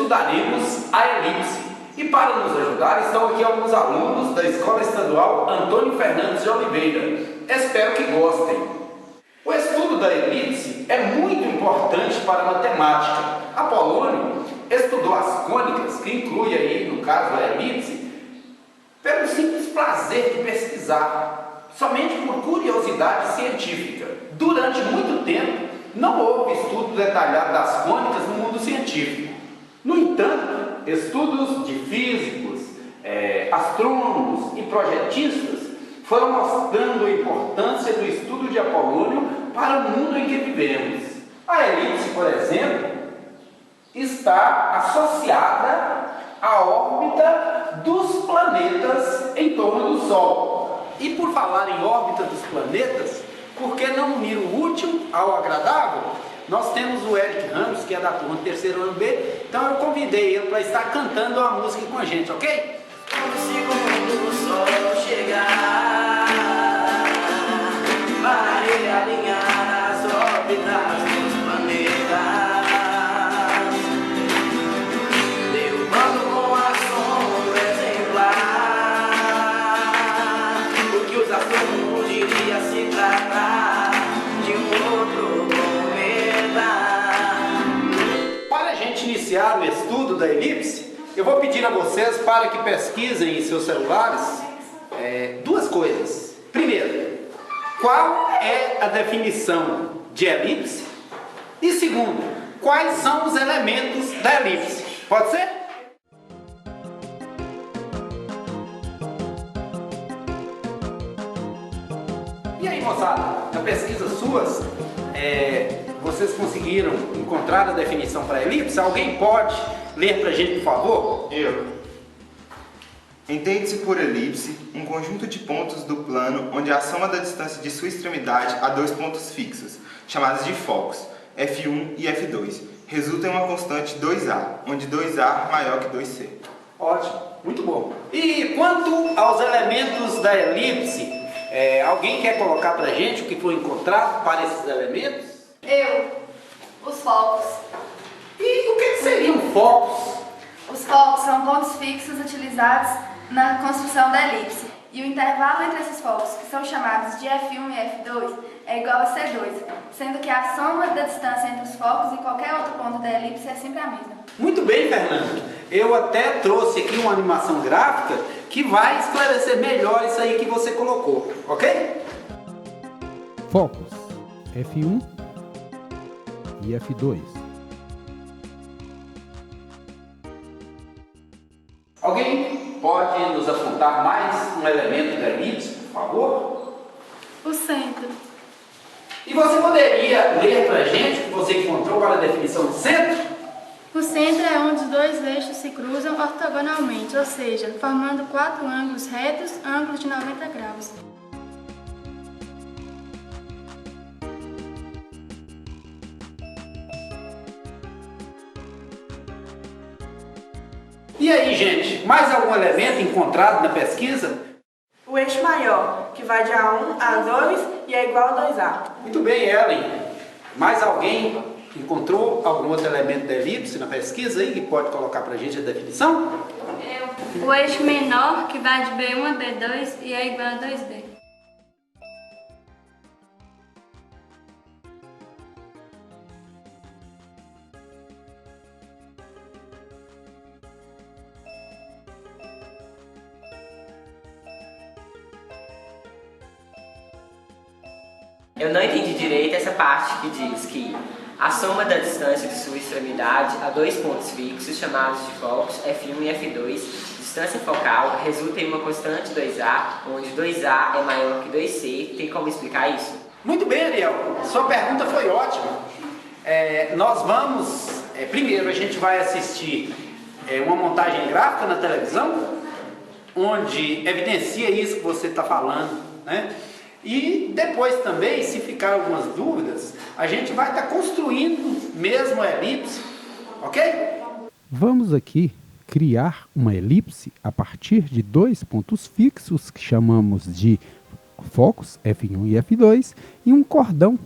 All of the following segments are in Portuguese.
estudaremos a elipse. E para nos ajudar estão aqui alguns alunos da Escola Estadual Antônio Fernandes de Oliveira. Espero que gostem. O estudo da elipse é muito importante para a matemática. Apolônio estudou as cônicas, que inclui aí, no caso, a elipse, pelo simples prazer de pesquisar, somente por curiosidade científica. Durante muito tempo, não houve estudo detalhado das cônicas no mundo científico. No entanto, estudos de físicos, astrônomos e projetistas foram mostrando a importância do estudo de Apolônio para o mundo em que vivemos. A elipse, por exemplo, está associada à órbita dos planetas em torno do Sol. E por falar em órbita dos planetas, por que não unir o útil ao agradável? Nós temos o Eric Ramos, que é da turma do terceiro ano B, então eu convidei ele para estar cantando uma música com a gente, ok? Quando segundo o sol chegar, para ele alinhar as órbitas dos planetas, derrubando com a sombra exemplar, o que os astrônomos diriam se tratar de um outro cometa. Para a gente iniciar o estudo da elipse, eu vou pedir a vocês para que pesquisem em seus celulares duas coisas. Primeiro, qual é a definição de elipse? E segundo, quais são os elementos da elipse? Pode ser? E aí, moçada, na pesquisa suas, vocês conseguiram encontrar a definição para a elipse? Alguém pode ler para a gente, por favor? Eu. Entende-se por elipse um conjunto de pontos do plano onde a soma da distância de sua extremidade a dois pontos fixos, chamados de focos, F1 e F2, resulta em uma constante 2A, onde 2A maior que 2C. Ótimo, muito bom. E quanto aos elementos da elipse, alguém quer colocar para a gente o que foi encontrado para esses elementos? Eu. Os focos. E o que seriam focos? Os focos são pontos fixos utilizados na construção da elipse. E o intervalo entre esses focos, que são chamados de F1 e F2, é igual a C2, sendo que a soma da distância entre os focos e qualquer outro ponto da elipse é sempre a mesma. Muito bem, Fernando. Eu até trouxe aqui uma animação gráfica que vai esclarecer melhor isso aí que você colocou, ok? Focos F1 e F2. Alguém pode nos apontar mais um elemento da elipse, por favor? O centro. E você poderia ler para a gente o que você encontrou para a definição de centro? O centro é onde os dois eixos se cruzam ortogonalmente, ou seja, formando quatro ângulos retos, ângulos de 90 graus. E aí, gente, mais algum elemento encontrado na pesquisa? O eixo maior, que vai de A1 a 2 e é igual a 2A. Muito bem, Ellen. Mais alguém encontrou algum outro elemento da elipse na pesquisa aí que pode colocar para a gente a definição? O eixo menor, que vai de B1 a B2 e é igual a 2B. Eu não entendi direito essa parte que diz que a soma da distância de sua extremidade a dois pontos fixos, chamados de focos, F1 e F2, distância focal, resulta em uma constante 2A, onde 2A é maior que 2C. Tem como explicar isso? Muito bem, Ariel. Sua pergunta foi ótima. Nós vamos... primeiro, a gente vai assistir uma montagem gráfica na televisão, onde evidencia isso que você está falando, né? E depois também, se ficar algumas dúvidas, a gente vai estar construindo mesmo a elipse, ok? Vamos aqui criar uma elipse a partir de dois pontos fixos que chamamos de focos, F1 e F2, e um cordão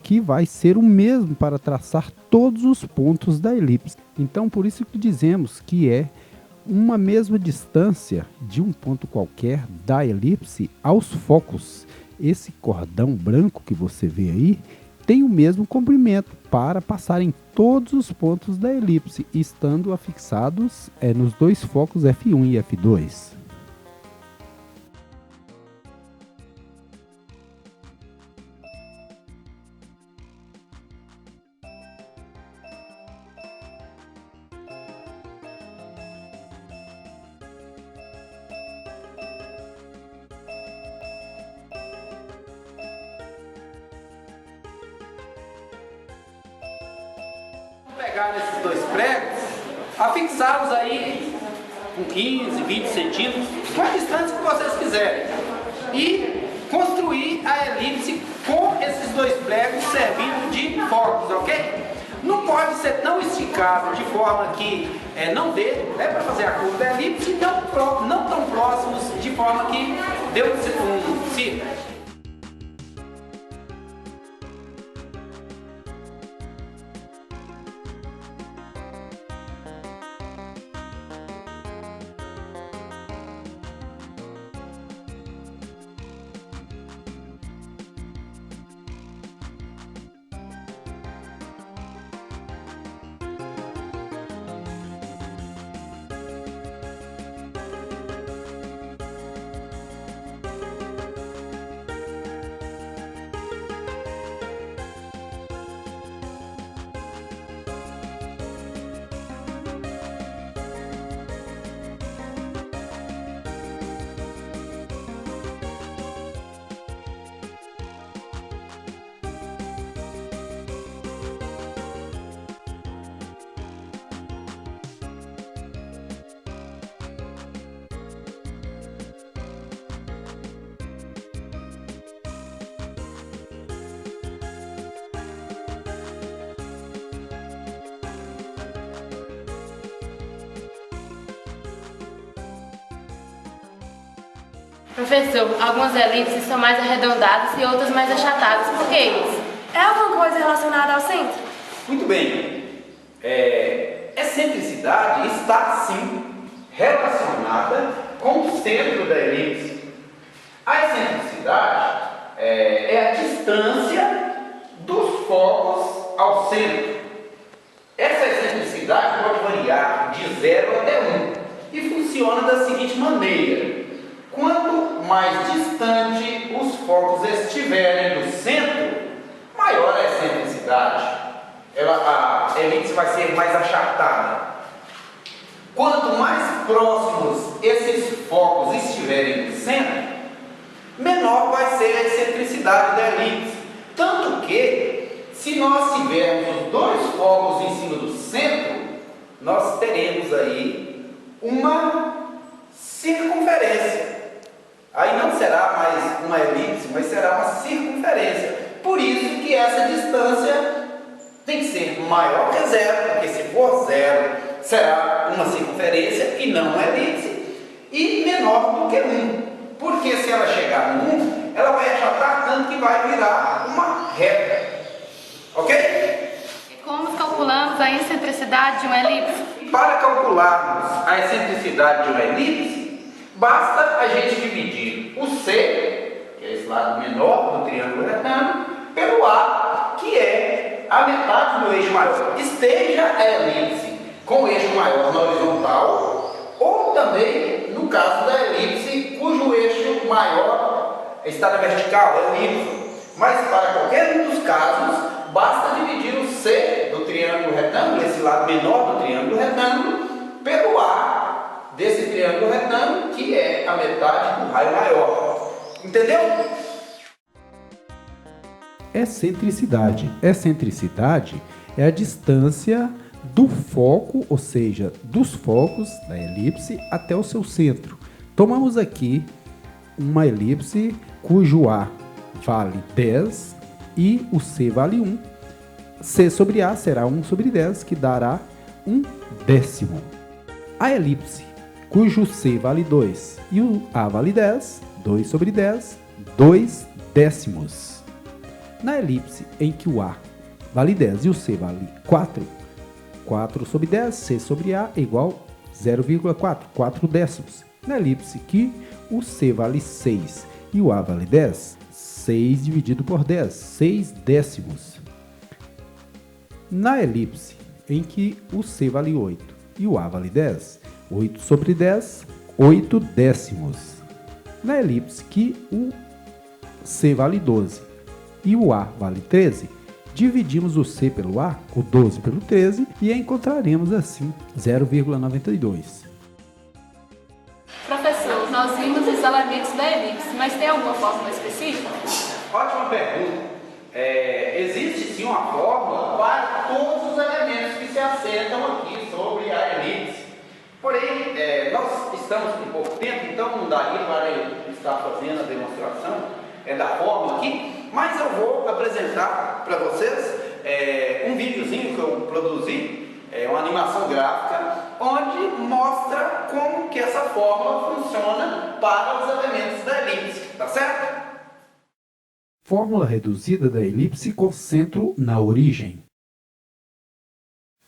que vai ser o mesmo para traçar todos os pontos da elipse. Então, por isso que dizemos que é uma mesma distância de um ponto qualquer da elipse aos focos. Esse cordão branco que você vê aí tem o mesmo comprimento para passar em todos os pontos da elipse, estando afixados nos dois focos F1 e F2. Pegar esses dois pregos, afixá-los aí com 15, 20 centímetros, com a distância que vocês quiserem, e construir a elipse com esses dois pregos servindo de focos, ok? Não pode ser tão esticado de forma que não dê, para fazer a curva da elipse, não tão próximos de forma que dê um círculo. Professor, algumas elipses são mais arredondadas e outras mais achatadas. Por que isso? É alguma coisa relacionada ao centro? Muito bem. Excentricidade está, sim, relacionada com o centro da elipse. A excentricidade é a distância dos focos ao centro. Essa excentricidade pode variar de 0 até 1 e funciona da seguinte maneira. Quanto mais distante os focos estiverem do centro, maior a excentricidade. A elipse vai ser mais achatada. Quanto mais próximos esses focos estiverem do centro, menor vai ser a excentricidade da elipse. Tanto que, se nós tivermos os dois focos em cima do centro, nós teremos aí uma circunferência. Aí não será mais uma elipse, mas será uma circunferência. Por isso que essa distância tem que ser maior que 0, porque se for 0, será uma circunferência e não uma elipse, e menor do que 1. Porque se ela chegar no 1, ela vai achatar tanto que vai virar uma reta. Ok? E como calculamos a excentricidade de uma elipse? Para calcularmos a excentricidade de uma elipse, basta a gente dividir o C, que é esse lado menor do triângulo retângulo, pelo A, que é a metade do eixo maior. Esteja a elipse com o eixo maior na horizontal, ou também no caso da elipse cujo eixo maior está na vertical, é o Y. Mas para qualquer um dos casos, basta dividir o C do triângulo retângulo, esse lado menor do triângulo retângulo, pelo A desse triângulo retângulo, que é a metade do raio maior. Entendeu? Excentricidade. Excentricidade é a distância do foco, ou seja, dos focos da elipse até o seu centro. Tomamos aqui uma elipse cujo A vale 10 e o C vale 1. C sobre A será 1 sobre 10, que dará 1/10. A elipse cujo C vale 2 e o A vale 10, 2 sobre 10, 2/10. Na elipse em que o A vale 10 e o C vale 4, 4 sobre 10, C sobre A é igual a 0,4, 4 décimos. Na elipse que o C vale 6 e o A vale 10, 6 dividido por 10, 6 décimos. Na elipse em que o C vale 8 e o A vale 10, 8 sobre 10, 8 décimos. Na elipse que o C vale 12 e o A vale 13, dividimos o C pelo A, o 12 pelo 13, e encontraremos assim 0,92. Professor, nós vimos os elementos da elipse, mas tem alguma fórmula específica? Ótima pergunta. Existe sim uma fórmula para todos os elementos que se assentam aqui sobre a elipse. Porém, nós estamos com pouco tempo, então não daria para eu estar fazendo a demonstração da fórmula aqui, mas eu vou apresentar para vocês um videozinho que eu produzi, uma animação gráfica, onde mostra como que essa fórmula funciona para os elementos da elipse, tá certo? Fórmula reduzida da elipse com centro na origem.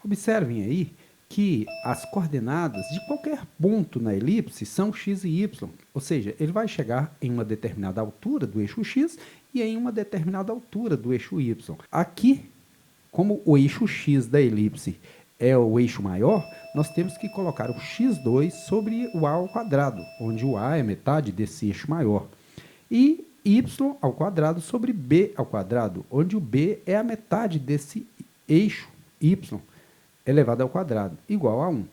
Observem aí que as coordenadas de qualquer ponto na elipse são x e y, ou seja, ele vai chegar em uma determinada altura do eixo x e em uma determinada altura do eixo y. Aqui, como o eixo x da elipse é o eixo maior, nós temos que colocar o x2 sobre o a ao quadrado, onde o a é metade desse eixo maior, e y ao quadrado sobre b ao quadrado, onde o b é a metade desse eixo y elevado ao quadrado, igual a 1.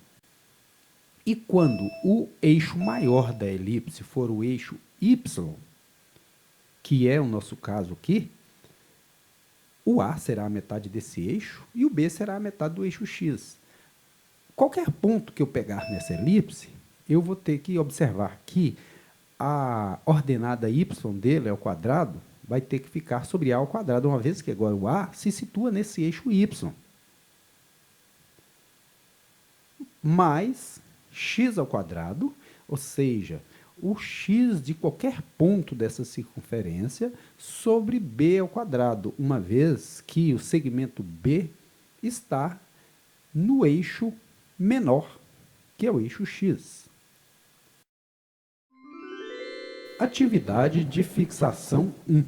E quando o eixo maior da elipse for o eixo y, que é o nosso caso aqui, o a será a metade desse eixo e o b será a metade do eixo x. Qualquer ponto que eu pegar nessa elipse, eu vou ter que observar que a ordenada y dele ao quadrado vai ter que ficar sobre a ao quadrado, uma vez que agora o a se situa nesse eixo y. Mais x ao quadrado, ou seja, o x de qualquer ponto dessa circunferência sobre b ao quadrado, uma vez que o segmento B está no eixo menor, que é o eixo x. Atividade de fixação 1.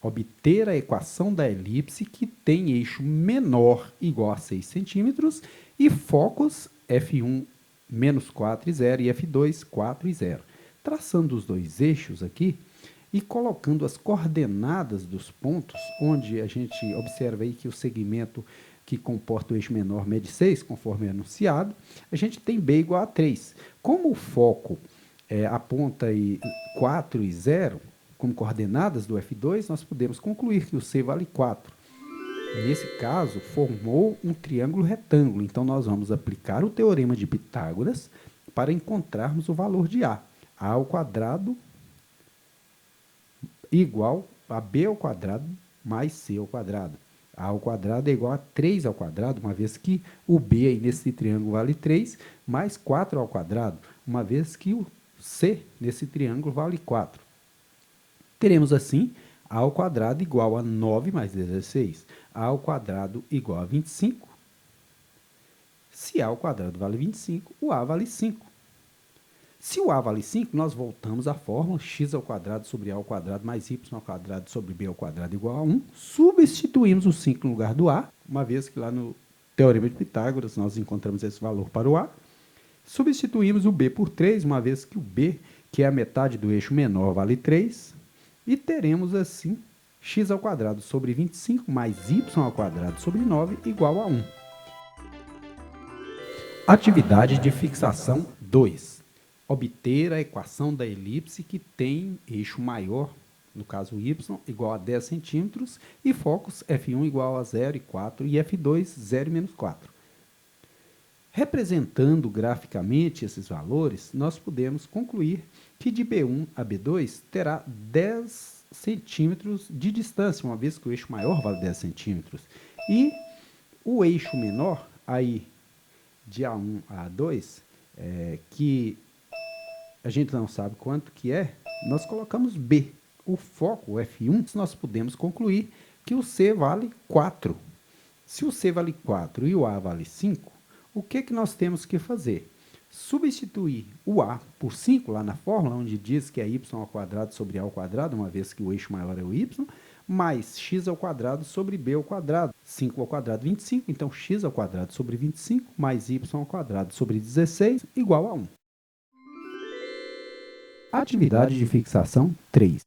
Obter a equação da elipse que tem eixo menor igual a 6 centímetros e focos F1 menos 4 e 0 e F2 4 e 0. Traçando os dois eixos aqui e colocando as coordenadas dos pontos, onde a gente observa aí que o segmento que comporta o eixo menor mede 6, conforme é anunciado, a gente tem B igual a 3. Como o foco aponta aí 4 e 0 como coordenadas do F2, nós podemos concluir que o C vale 4. Nesse caso, formou um triângulo retângulo. Então, nós vamos aplicar o teorema de Pitágoras para encontrarmos o valor de A. A ao quadrado igual a B ao quadrado mais C ao quadrado. A ao quadrado é igual a 3 ao quadrado, uma vez que o B aí nesse triângulo vale 3, mais 4 ao quadrado, uma vez que o C nesse triângulo vale 4. Teremos assim A ao quadrado igual a 9 mais 16. A ao quadrado igual a 25. Se A ao quadrado vale 25, o A vale 5. Se o A vale 5, nós voltamos à fórmula x ao quadrado sobre A ao quadrado mais y ao quadrado sobre B ao quadrado igual a 1. Substituímos o 5 no lugar do A, uma vez que lá no teorema de Pitágoras nós encontramos esse valor para o A. Substituímos o B por 3, uma vez que o B, que é a metade do eixo menor, vale 3. E teremos assim x ao quadrado sobre 25 mais y ao quadrado sobre 9 igual a 1. Atividade de fixação 2. Obter a equação da elipse que tem eixo maior, no caso y, igual a 10 centímetros, e focos F1 igual a 0 e 4 e F2 0 e menos 4. Representando graficamente esses valores, nós podemos concluir que de B1 a B2 terá 10 centímetros de distância, uma vez que o eixo maior vale 10 centímetros. E o eixo menor, aí de A1 a A2, que a gente não sabe quanto que é, nós colocamos B. O foco, o F1, nós podemos concluir que o C vale 4. Se o C vale 4 e o A vale 5, o que nós temos que fazer? Substituir o A por 5 lá na fórmula, onde diz que é y ao quadrado sobre A ao quadrado, uma vez que o eixo maior é o y, mais x ao quadrado sobre b ao quadrado. 5 ao quadrado, 25, então x ao quadrado sobre 25, mais y ao quadrado sobre 16, igual a 1. Atividade de fixação 3.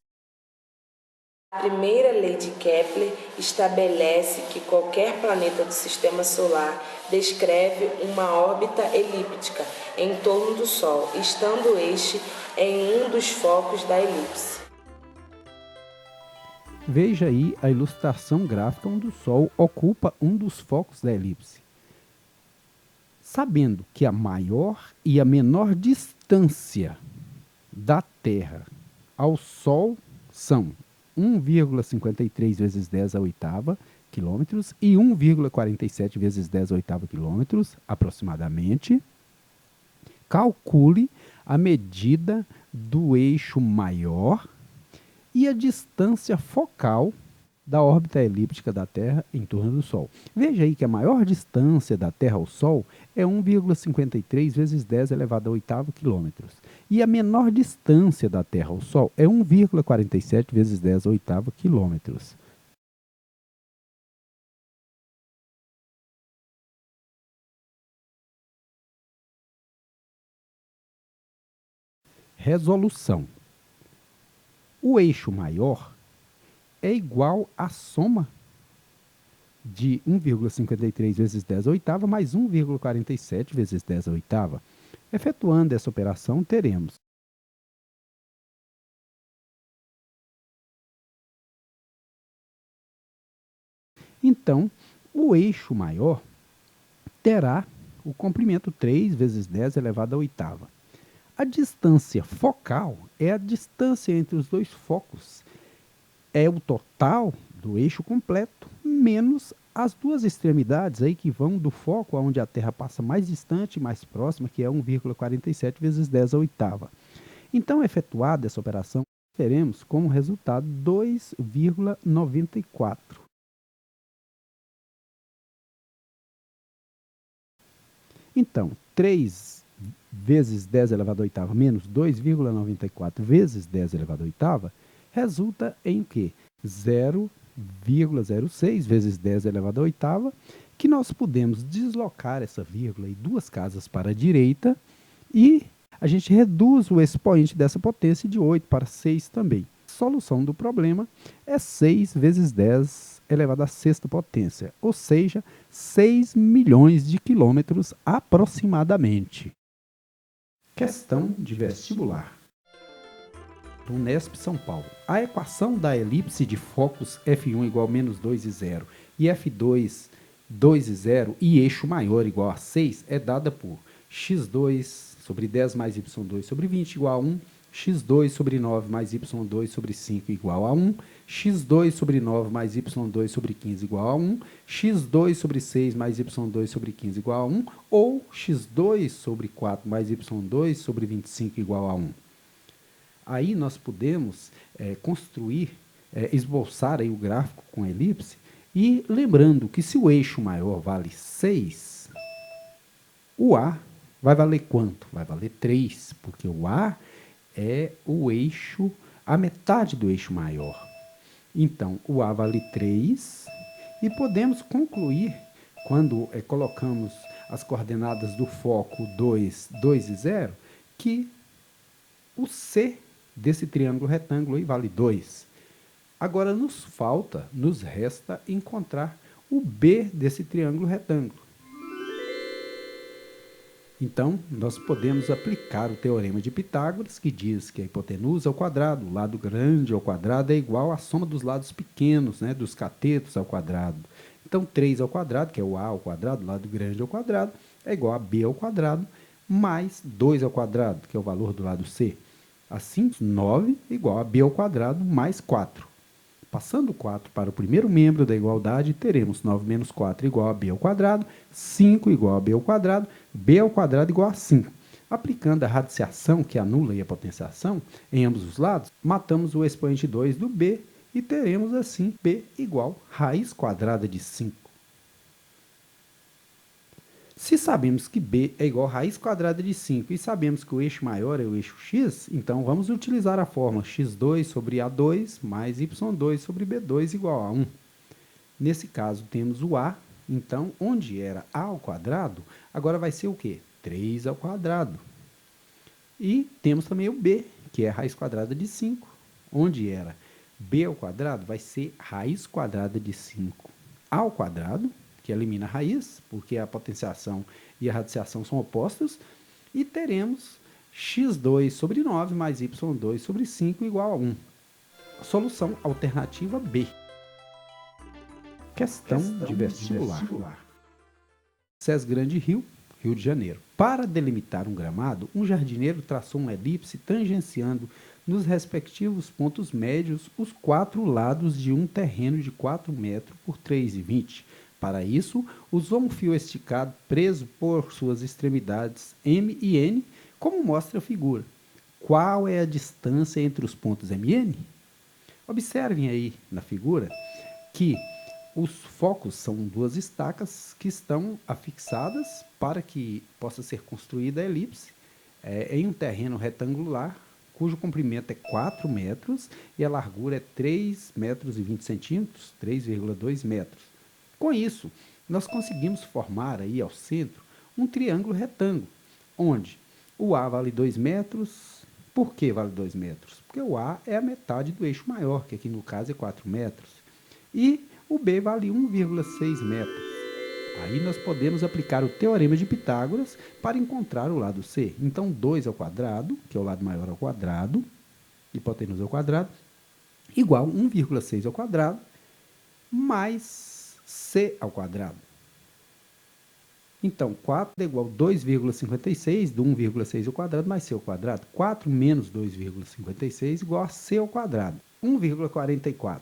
A primeira lei de Kepler estabelece que qualquer planeta do Sistema Solar descreve uma órbita elíptica em torno do Sol, estando este em um dos focos da elipse. Veja aí a ilustração gráfica onde o Sol ocupa um dos focos da elipse. Sabendo que a maior e a menor distância da Terra ao Sol são 1,53 vezes 10 à oitava quilômetros e 1,47 vezes 10 à oitava quilômetros, aproximadamente, calcule a medida do eixo maior e a distância focal da órbita elíptica da Terra em torno do Sol. Veja aí que a maior distância da Terra ao Sol é 1,53 vezes 10 elevado à oitava quilômetros. E a menor distância da Terra ao Sol é 1,47 vezes 10 à oitava quilômetros. Resolução. O eixo maior é igual à soma de 1,53 vezes 10 à oitava mais 1,47 vezes 10 à oitava. Efetuando essa operação, teremos então, o eixo maior terá o comprimento 3 vezes 10 elevado à oitava. A distância focal é a distância entre os dois focos. É o total do eixo completo, menos as duas extremidades aí que vão do foco onde a Terra passa mais distante e mais próxima, que é 1,47 vezes 10 à oitava. Então, efetuada essa operação, teremos como resultado 2,94. Então, 3 vezes 10 elevado à oitava menos 2,94 vezes 10 elevado à oitava resulta em que 0,06 vezes 10 elevado à oitava, que nós podemos deslocar essa vírgula e 2 casas para a direita e a gente reduz o expoente dessa potência de 8 para 6 também. A solução do problema é 6 vezes 10 elevado à sexta potência, ou seja, 6 milhões de quilômetros aproximadamente. Questão de vestibular. Do Unesp São Paulo. A equação da elipse de focos F1 igual a menos 2 e 0 e F2, 2 e 0 e eixo maior igual a 6 é dada por x2 sobre 10 mais y2 sobre 20 igual a 1, x2 sobre 9 mais y2 sobre 5 igual a 1, x2 sobre 9 mais y2 sobre 15 igual a 1, x2 sobre 6 mais y2 sobre 15 igual a 1, ou x2 sobre 4 mais y2 sobre 25 igual a 1. Aí nós podemos construir, esboçar aí o gráfico com elipse, e lembrando que se o eixo maior vale 6, o A vai valer quanto? Vai valer 3, porque o A é o eixo, a metade do eixo maior. Então, o A vale 3 e podemos concluir, quando colocamos as coordenadas do foco 2, 2 e 0, que o C desse triângulo retângulo aí vale 2. Agora nos resta encontrar o B desse triângulo retângulo. Então, nós podemos aplicar o teorema de Pitágoras, que diz que a hipotenusa ao quadrado, o lado grande ao quadrado, é igual à soma dos lados pequenos, né, dos catetos ao quadrado. Então, 3 ao quadrado, que é o A ao quadrado, o lado grande ao quadrado, é igual a B ao quadrado, mais 2 ao quadrado, que é o valor do lado C. Assim, 9 igual a B ao quadrado mais 4. Passando 4 para o primeiro membro da igualdade, teremos 9 menos 4 igual a B ao quadrado, 5 igual a B ao quadrado igual a 5. Aplicando a radiciação, que anula a potenciação, em ambos os lados, matamos o expoente 2 do B e teremos assim B igual raiz quadrada de 5. Se sabemos que B é igual a raiz quadrada de 5 e sabemos que o eixo maior é o eixo x, então vamos utilizar a fórmula x2 sobre A2 mais y2 sobre B2 igual a 1. Nesse caso temos o A, então onde era A ao quadrado, agora vai ser o quê? 3 ao quadrado. E temos também o B, que é a raiz quadrada de 5. Onde era B ao quadrado, vai ser raiz quadrada de 5 ao quadrado, que elimina a raiz, porque a potenciação e a radiciação são opostas, e teremos x2 sobre 9 mais y2 sobre 5 igual a 1. Solução alternativa B. Questão de vestibular. SES Grande Rio, Rio de Janeiro. Para delimitar um gramado, um jardineiro traçou uma elipse tangenciando nos respectivos pontos médios os 4 lados de um terreno de 4 metros por 3,20. Para isso, usou um fio esticado preso por suas extremidades M e N, como mostra a figura. Qual é a distância entre os pontos M e N? Observem aí na figura que os focos são 2 estacas que estão afixadas para que possa ser construída a elipse em um terreno retangular, cujo comprimento é 4 metros e a largura é 3 metros e 20 centímetros, 3,2 metros. Com isso, nós conseguimos formar aí ao centro um triângulo retângulo, onde o A vale 2 metros. Por que vale 2 metros? Porque o A é a metade do eixo maior, que aqui no caso é 4 metros. E o B vale 1,6 metros. Aí nós podemos aplicar o teorema de Pitágoras para encontrar o lado C. Então, 2 ao quadrado, que é o lado maior ao quadrado, hipotenusa ao quadrado, igual 1,6 ao quadrado, mais C ao quadrado. Então, 4 é igual a 2,56 do 1,6 ao quadrado mais C ao quadrado. 4 menos 2,56 igual a C ao quadrado. 1,44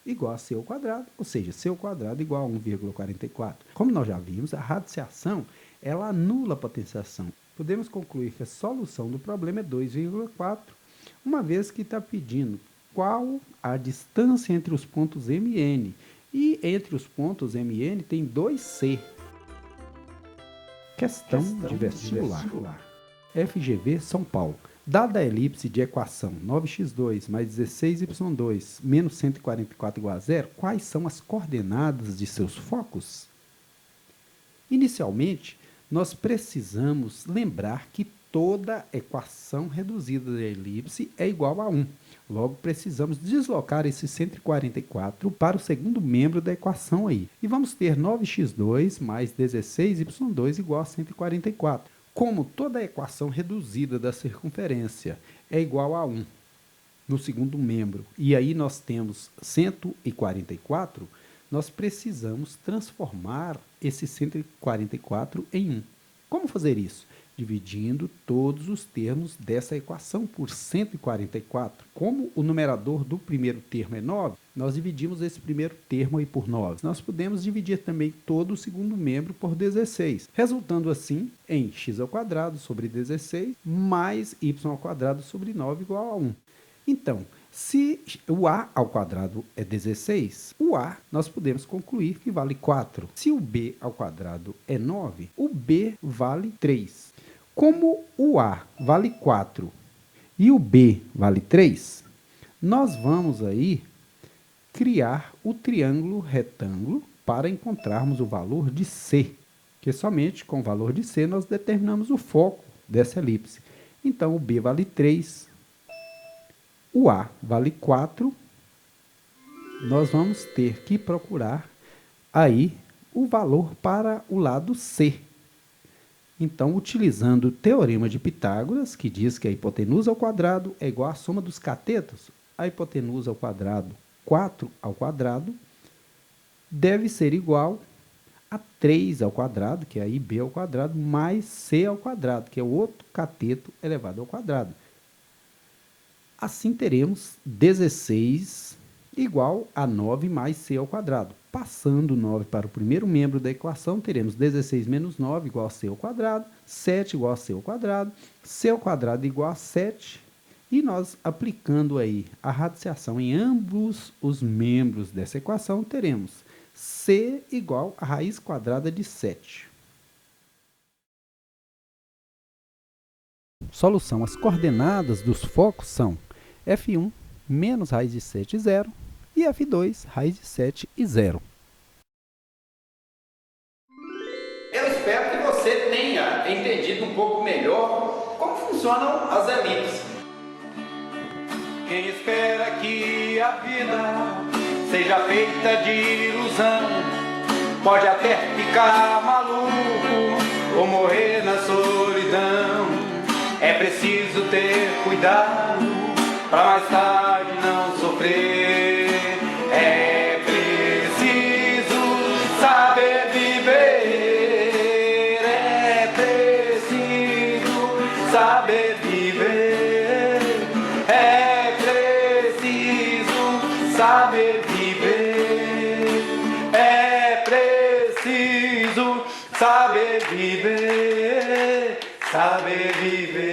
igual a C ao quadrado, ou seja, C ao quadrado igual a 1,44. Como nós já vimos, a radiciação, ela anula a potenciação. Podemos concluir que a solução do problema é 2,4, uma vez que está pedindo qual a distância entre os pontos M e N. E entre os pontos M e N tem 2C. Questão de vestibular. FGV São Paulo. Dada a elipse de equação 9x2 mais 16y2 menos 144 igual a 0, quais são as coordenadas de seus focos? Inicialmente, nós precisamos lembrar que toda equação reduzida da elipse é igual a 1. Logo, precisamos deslocar esse 144 para o segundo membro da equação aí. E vamos ter 9x2 mais 16y2 igual a 144. Como toda equação reduzida da circunferência é igual a 1 no segundo membro, e aí nós temos 144, nós precisamos transformar esse 144 em 1. Como fazer isso? Dividindo todos os termos dessa equação por 144. Como o numerador do primeiro termo é 9, nós dividimos esse primeiro termo aí por 9. Nós podemos dividir também todo o segundo membro por 16, resultando assim em x ao quadrado sobre 16 mais y ao quadrado sobre 9 igual a 1. Então, se o a ao quadrado é 16, o a nós podemos concluir que vale 4. Se o b ao quadrado é 9, o b vale 3. Como o a vale 4 e o b vale 3, nós vamos aí criar o triângulo retângulo para encontrarmos o valor de C, que somente com o valor de C nós determinamos o foco dessa elipse. Então, o b vale 3, o a vale 4, nós vamos ter que procurar aí o valor para o lado C. Então, utilizando o teorema de Pitágoras, que diz que a hipotenusa ao quadrado é igual à soma dos catetos, a hipotenusa ao quadrado, 4 ao quadrado, deve ser igual a 3 ao quadrado, que é aí b ao quadrado, mais c ao quadrado, que é o outro cateto elevado ao quadrado. Assim, teremos 16 igual a 9 mais c ao quadrado. Passando 9 para o primeiro membro da equação, teremos 16 menos 9 igual a c ao quadrado, 7 igual a c ao quadrado igual a 7 E nós, aplicando aí a radiciação em ambos os membros dessa equação, teremos C igual a raiz quadrada de 7. Solução. As coordenadas dos focos são F1 menos raiz de 7, 0, e F2, raiz de 7 e 0. Eu espero que você tenha entendido um pouco melhor como funcionam as elipses. Quem espera que a vida seja feita de ilusão pode até ficar maluco ou morrer na solidão. É preciso ter cuidado para mais tarde não sofrer. É preciso saber viver. É preciso saber viver. É preciso saber viver. É preciso saber viver. Saber viver.